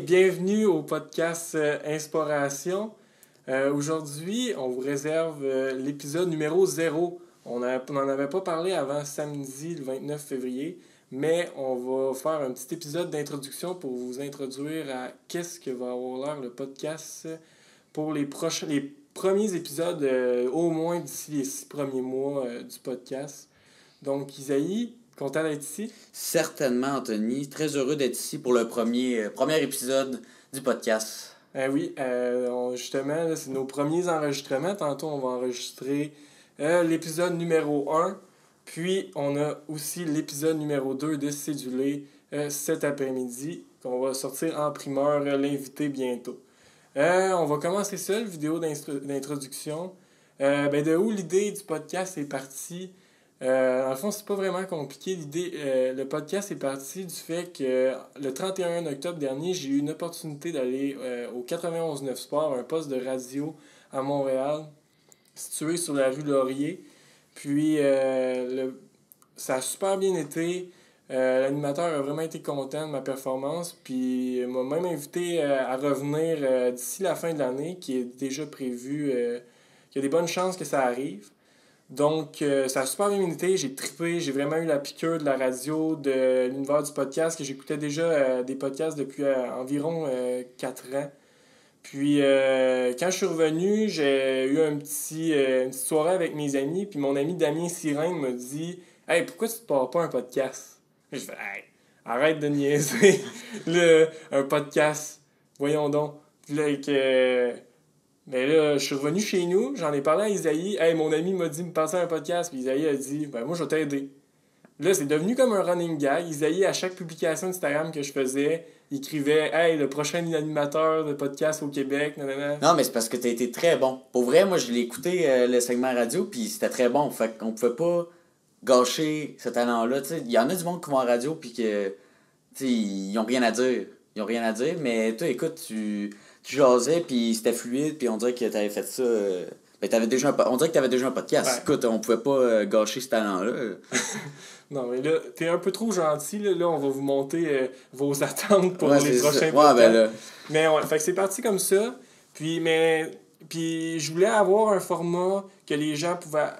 bienvenue au podcast Inspiration. Aujourd'hui, on vous réserve l'épisode numéro 0. On n'en avait pas parlé avant samedi, le 29 février, mais on va faire un petit épisode d'introduction pour vous introduire à qu'est-ce que va avoir l'air le podcast pour les premiers épisodes, au moins d'ici les 6 premiers mois du podcast. Donc, Isaïe, content d'être ici? Certainement, Anthony. Très heureux d'être ici pour le premier épisode du podcast. Oui, justement, là, c'est nos premiers enregistrements. Tantôt, on va enregistrer l'épisode numéro 1. Puis, on a aussi l'épisode numéro 2 de Cédulé cet après-midi, qu'on va sortir en primeur, l'invité bientôt. On va commencer ça, la vidéo d'introduction. De où l'idée du podcast est partie? Dans le fond, c'est pas vraiment compliqué. Le podcast est parti du fait que le 31 octobre dernier, j'ai eu une opportunité d'aller au 91.9 Sport, un poste de radio à Montréal, situé sur la rue Laurier. Puis, ça a super bien été. L'animateur a vraiment été content de ma performance. Puis, il m'a même invité à revenir d'ici la fin de l'année, qui est déjà prévu. Il y a des bonnes chances que ça arrive. Donc, ça a super bien été. J'ai trippé. J'ai vraiment eu la piqûre de la radio, de l'univers du podcast, que j'écoutais déjà des podcasts depuis environ 4 ans. Puis, quand je suis revenu, j'ai eu une petite soirée avec mes amis. Puis, mon ami Damien Sirène m'a dit « Hey, pourquoi tu ne pars pas un podcast? » Je fais « Hey, arrête de niaiser. Un podcast. Voyons donc. » Puis là, mais là, je suis revenu chez nous, j'en ai parlé à Isaïe. Hey, mon ami m'a dit de me passer un podcast. Puis Isaïe a dit, moi, je vais t'aider. Là, c'est devenu comme un running gag. Isaïe, à chaque publication Instagram que je faisais, il écrivait, hey, le prochain animateur de podcast au Québec. Nanana. Non, mais c'est parce que t'as été très bon. Pour vrai, moi, je l'ai écouté, le segment radio, puis c'était très bon. Fait qu'on pouvait pas gâcher ce talent-là. Il y en a du monde qui vont en radio, puis que, ils ont rien à dire. Mais toi, écoute, tu jasais, puis c'était fluide, puis on dirait que t'avais fait ça. On dirait que t'avais déjà un podcast. Ouais. Écoute, on pouvait pas gâcher ce talent-là. Non, mais là, t'es un peu trop gentil. Là, on va vous monter vos attentes pour les prochains podcasts. Ben là. Mais ouais, fait que c'est parti comme ça. Puis je voulais avoir un format que les gens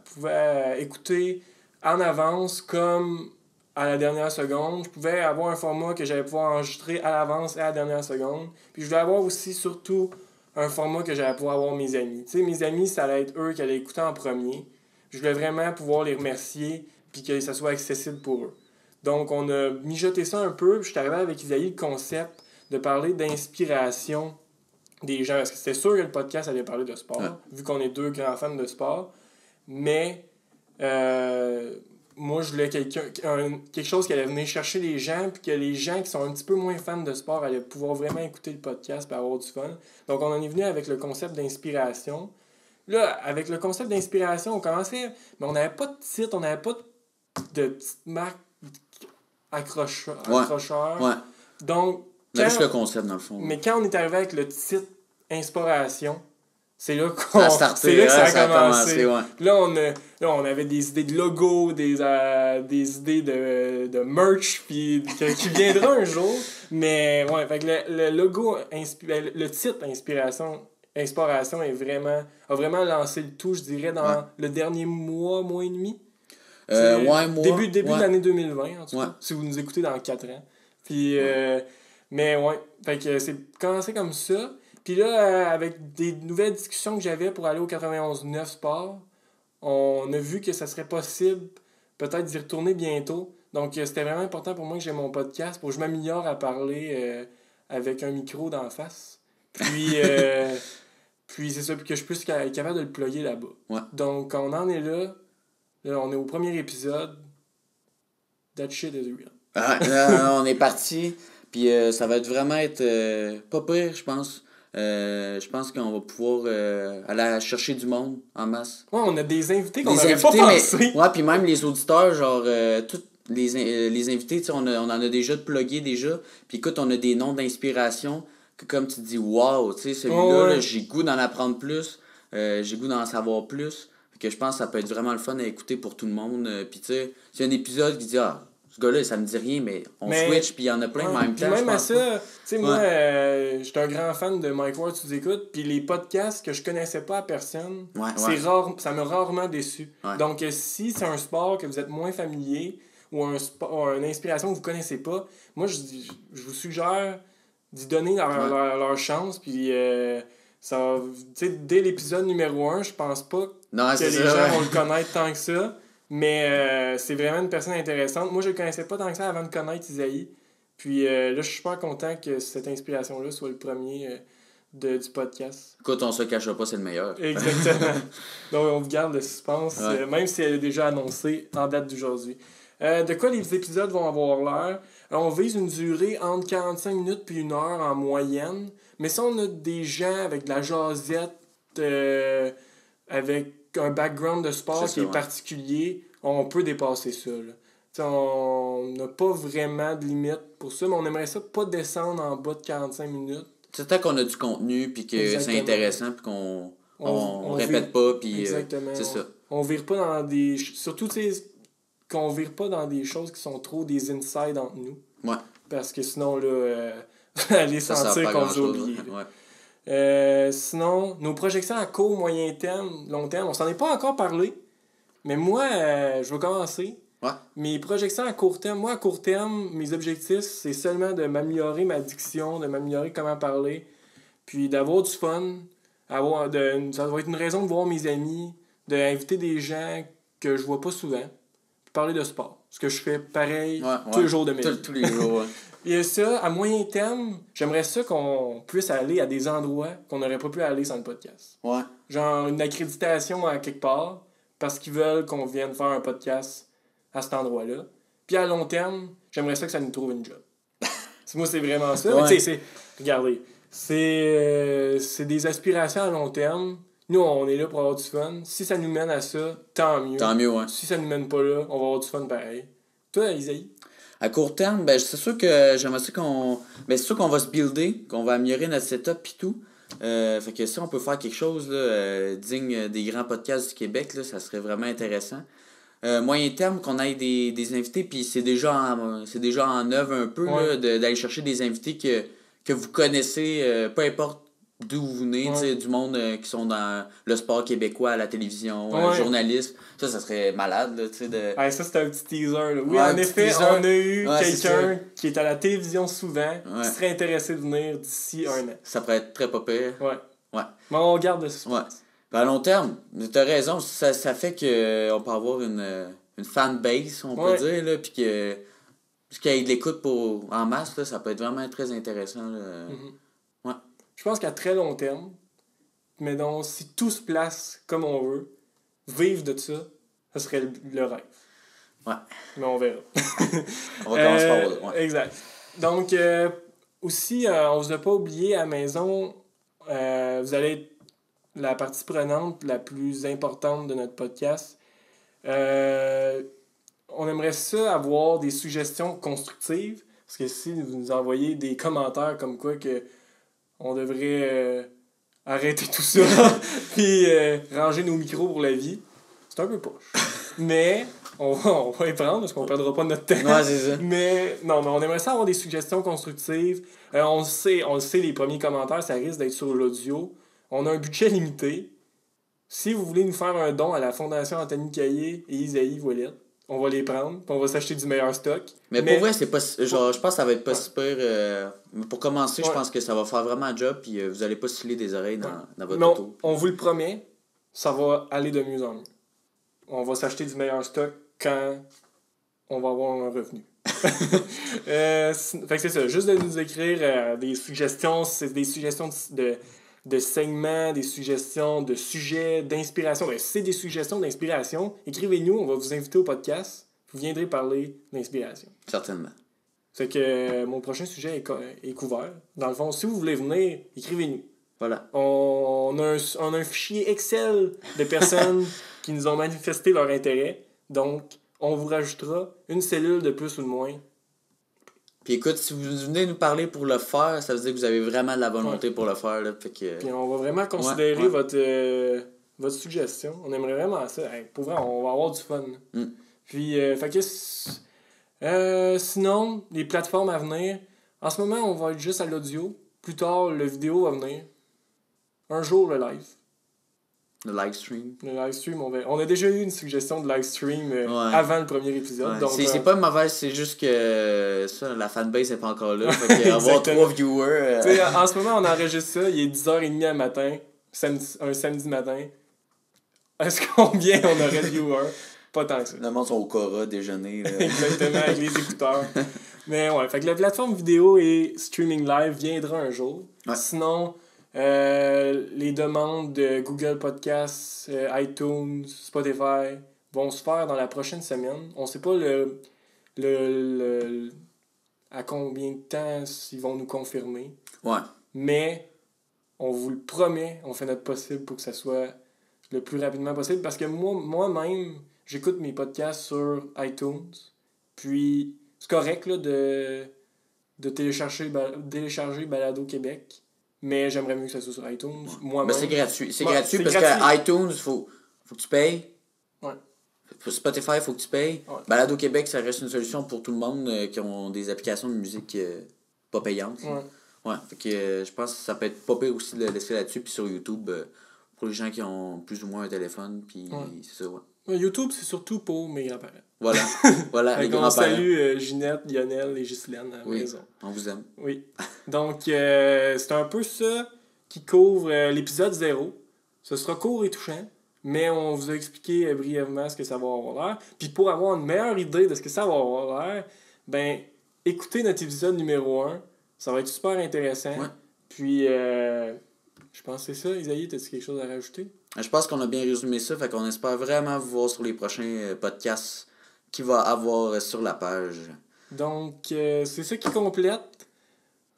pouvaient écouter en avance, comme à la dernière seconde. Je pouvais avoir un format que j'allais pouvoir enregistrer à l'avance et à la dernière seconde. Puis je voulais avoir aussi, surtout, un format que j'allais pouvoir avoir mes amis. Tu sais, mes amis, ça allait être eux qui allaient écouter en premier. Je voulais vraiment pouvoir les remercier puis que ça soit accessible pour eux. Donc, on a mijoté ça un peu. Puis je suis arrivé avec Isaïe le concept de parler d'inspiration des gens. Parce que c'était sûr que le podcast allait parler de sport, vu qu'on est deux grands fans de sport. Mais moi, je voulais quelque chose qui allait venir chercher les gens, puis que les gens qui sont un petit peu moins fans de sport allaient pouvoir vraiment écouter le podcast et avoir du fun. Donc, on en est venu avec le concept d'inspiration. Là, avec le concept d'inspiration, on commençait, mais on n'avait pas de titre, on n'avait pas de petite marque accrocheur. Ouais. Donc, juste le concept, dans le fond. Mais quand on est arrivé avec le titre Inspiration, c'est là que ça a commencé. Ouais. Là, on avait des idées de logo, des idées de merch qui viendra un jour. Mais ouais, fait que le logo, le titre Inspiration a vraiment lancé le tout, je dirais, dans le dernier mois et demi. Début de l'année 2020, en tout cas, si vous nous écoutez dans 4 ans. Puis, mais ouais, fait que c'est commencé comme ça. Puis là, avec des nouvelles discussions que j'avais pour aller au 91.9 Sport, on a vu que ça serait possible peut-être d'y retourner bientôt. Donc, c'était vraiment important pour moi que j'ai mon podcast pour que je m'améliore à parler avec un micro d'en face. Puis, puis c'est ça, puis que je puisse être capable de le plugger là-bas. Ouais. Donc, on en est là, on est au premier épisode. That shit is real. On est parti, puis ça va vraiment être pas pire, je pense. Je pense qu'on va pouvoir aller chercher du monde en masse. Ouais, on a des invités qu'on n'avait pas pensé. Ouais, puis même les auditeurs, genre, tous les invités, on en a déjà de plugués déjà. Puis écoute, on a des noms d'inspiration que, comme tu dis, wow, tu sais, celui-là, là, j'ai goût d'en apprendre plus, j'ai goût d'en savoir plus. Fait que je pense que ça peut être vraiment le fun à écouter pour tout le monde. Puis tu sais, c'est un épisode qui dit, ce gars-là, ça me dit rien, mais on switch, puis il y en a plein, mais en même temps, même je pense à ça, pas. tu sais, moi, j'étais un grand fan de Mike Ward sous écoute, puis les podcasts que je connaissais pas à personne, c'est rare, ça m'a rarement déçu. Ouais. Donc, si c'est un sport que vous êtes moins familier, ou une inspiration que vous connaissez pas, moi, je vous suggère d'y donner leur chance, puis ça, dès l'épisode numéro 1, je pense pas que les gens vont le connaître tant que ça. Mais c'est vraiment une personne intéressante. Moi, je le connaissais pas tant que ça avant de connaître Isaïe. Puis là, je suis super content que cette inspiration-là soit le premier du podcast. Écoute, on se cachera pas, c'est le meilleur. Exactement. Donc, on vous garde le suspense, même si elle est déjà annoncée en date d'aujourd'hui. De quoi les épisodes vont avoir l'air? On vise une durée entre 45 minutes puis 1 heure en moyenne. Mais si on a des gens avec de la jasette, avec un background de sport qui est particulier, on peut dépasser ça. Là. On n'a pas vraiment de limite pour ça, mais on aimerait ça pas descendre en bas de 45 minutes. C'est tant qu'on a du contenu, puis que c'est intéressant, puis qu'on on répète pas, puis c'est ça. On vire pas dans des... Surtout, qu'on vire pas dans des choses qui sont trop des insides entre nous. Ouais. Parce que sinon, là, allez sentir qu'on vous a oublié. Sinon, nos projections à court, moyen terme, long terme, on s'en est pas encore parlé. Mais moi, je vais commencer. Ouais. Mes projections à court terme, moi, à court terme, mes objectifs, c'est seulement de m'améliorer ma diction, de m'améliorer comment parler, puis d'avoir du fun. Ça va être une raison de voir mes amis, d'inviter des gens que je vois pas souvent, puis parler de sport. Ce que je fais pareil tous les jours de mes vie. Tous les jours, Et ça, à moyen terme, j'aimerais ça qu'on puisse aller à des endroits qu'on n'aurait pas pu aller sans le podcast. Ouais. Genre une accréditation à quelque part, parce qu'ils veulent qu'on vienne faire un podcast à cet endroit-là. Puis à long terme, j'aimerais ça que ça nous trouve une job. Moi, c'est vraiment ça. Ouais. Mais tu sais, regardez, c'est des aspirations à long terme. Nous, on est là pour avoir du fun. Si ça nous mène à ça, tant mieux. Tant mieux, ouais. Si ça nous mène pas là, on va avoir du fun pareil. Toi, Isaïe? À court terme, ben c'est sûr que j'aimerais ça qu'on... Ben c'est sûr qu'on va se builder, qu'on va améliorer notre setup et tout. Fait que si on peut faire quelque chose là, digne des grands podcasts du Québec, là, ça serait vraiment intéressant. Moyen terme, qu'on ait des invités, puis c'est déjà en œuvre un peu là, d'aller chercher des invités que vous connaissez, peu importe d'où vous venez, du monde qui sont dans le sport québécois, à la télévision, journalisme. Ça serait malade. Là, ça, c'était un petit teaser. Là. Oui, en effet, on a eu quelqu'un qui est à la télévision souvent, qui serait intéressé de venir d'ici 1 an. Ça pourrait être très pas pire. Ouais. Mais on garde le suspense. Ouais. Ben, à long terme, t'as raison, ça fait qu'on peut avoir une fanbase, on peut dire, là, puis que qu'il y ait de l'écoute en masse, là, ça peut être vraiment très intéressant. Là. Ouais. Je pense qu'à très long terme, mais donc si tout se place comme on veut, vivre de ça, ce serait le rêve. Ouais. Mais on verra. On va commencer par là. Ouais. Exact. Donc, aussi, on vous a pas oublié à la maison, vous allez être la partie prenante la plus importante de notre podcast. On aimerait ça avoir des suggestions constructives, parce que si vous nous envoyez des commentaires comme quoi que on devrait arrêter tout ça puis ranger nos micros pour la vie, c'est un peu poche. Mais on va y prendre parce qu'on ne perdra pas notre temps. Ouais, c'est ça. Mais on aimerait ça avoir des suggestions constructives. On le sait, les premiers commentaires, ça risque d'être sur l'audio. On a un budget limité. Si vous voulez nous faire un don à la Fondation Anthony Caillé et Isaïe Voilette, on va les prendre, puis on va s'acheter du meilleur stock. Mais pour vrai, c'est pas genre je pense que ça va être pas super pour commencer, je pense que ça va faire vraiment un job, puis vous allez pas sciller des oreilles dans votre auto. On vous le promet, ça va aller de mieux en mieux. On va s'acheter du meilleur stock quand on va avoir un revenu. Fait que c'est ça, juste de nous écrire des suggestions, c'est des suggestions de segments, des suggestions de sujets, d'inspiration. Ben, si c'est des suggestions d'inspiration, écrivez-nous, on va vous inviter au podcast. Vous viendrez parler d'inspiration. Certainement. Fait que mon prochain sujet est couvert. Dans le fond, si vous voulez venir, écrivez-nous. Voilà. On a un fichier Excel de personnes qui nous ont manifesté leur intérêt. Donc, on vous rajoutera une cellule de plus ou de moins. Puis écoute, si vous venez nous parler pour le faire, ça veut dire que vous avez vraiment de la volonté pour le faire. Là, fait que... Puis on va vraiment considérer votre suggestion. On aimerait vraiment ça. Hey, pour vrai, on va avoir du fun. Mm. Puis, fait que Sinon, les plateformes à venir. En ce moment, on va être juste à l'audio. Plus tard, le vidéo va venir. Un jour, le live. Le live stream. Le live stream, on a déjà eu une suggestion de live stream avant le premier épisode. Ouais. Donc, c'est pas mauvais, c'est juste que ça, la fanbase n'est pas encore là. Fait que avoir 3 viewers. En ce moment, on enregistre ça, il est 10h30 le matin, un samedi matin. Est-ce combien on aurait de viewers? Pas tant que ça. Le monde sont au Cora déjeuner. Exactement, avec les écouteurs. Mais ouais, fait que la plateforme vidéo et streaming live viendra un jour. Ouais. Sinon, les demandes de Google Podcasts, iTunes, Spotify vont se faire dans la prochaine semaine. On sait pas à combien de temps ils vont nous confirmer. Ouais. Mais on vous le promet, on fait notre possible pour que ça soit le plus rapidement possible. Parce que moi-même, j'écoute mes podcasts sur iTunes. Puis, c'est correct là, de télécharger Balado Québec. Mais j'aimerais mieux que ça soit sur iTunes. Ouais. Moi-même. C'est gratuit. C'est Ouais, gratuit c'est parce gratuit. que iTunes, faut que tu payes. Ouais. Spotify, il faut que tu payes. Ouais. Balado Québec, ça reste une solution pour tout le monde qui ont des applications de musique pas payantes. Ouais. Ouais, fait que je pense que ça peut être pas pire aussi de le laisser là-dessus. Puis sur YouTube, pour les gens qui ont plus ou moins un téléphone, puis c'est ça, ouais. YouTube, c'est surtout pour mes grands-parents. Voilà, voilà les On grands-parents. salue Ginette, Lionel et Ghislaine à la Oui, maison. on vous aime. Oui. Donc, c'est un peu ça qui couvre l'épisode 0. Ce sera court et touchant, mais on vous a expliqué brièvement ce que ça va avoir l'air. Puis pour avoir une meilleure idée de ce que ça va avoir l'air, ben, écoutez notre épisode numéro 1. Ça va être super intéressant. Ouais. Puis, je pense que c'est ça. Isaïe, as-tu quelque chose à rajouter? Je pense qu'on a bien résumé ça, fait qu'on espère vraiment vous voir sur les prochains podcasts qu'il va avoir sur la page. Donc, c'est ça qui complète.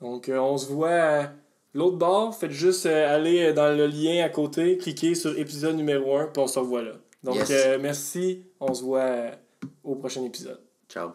Donc, on se voit à l'autre bord. Faites juste aller dans le lien à côté, cliquez sur épisode numéro 1, puis on se revoit là. Donc, Yes. merci. On se voit au prochain épisode. Ciao.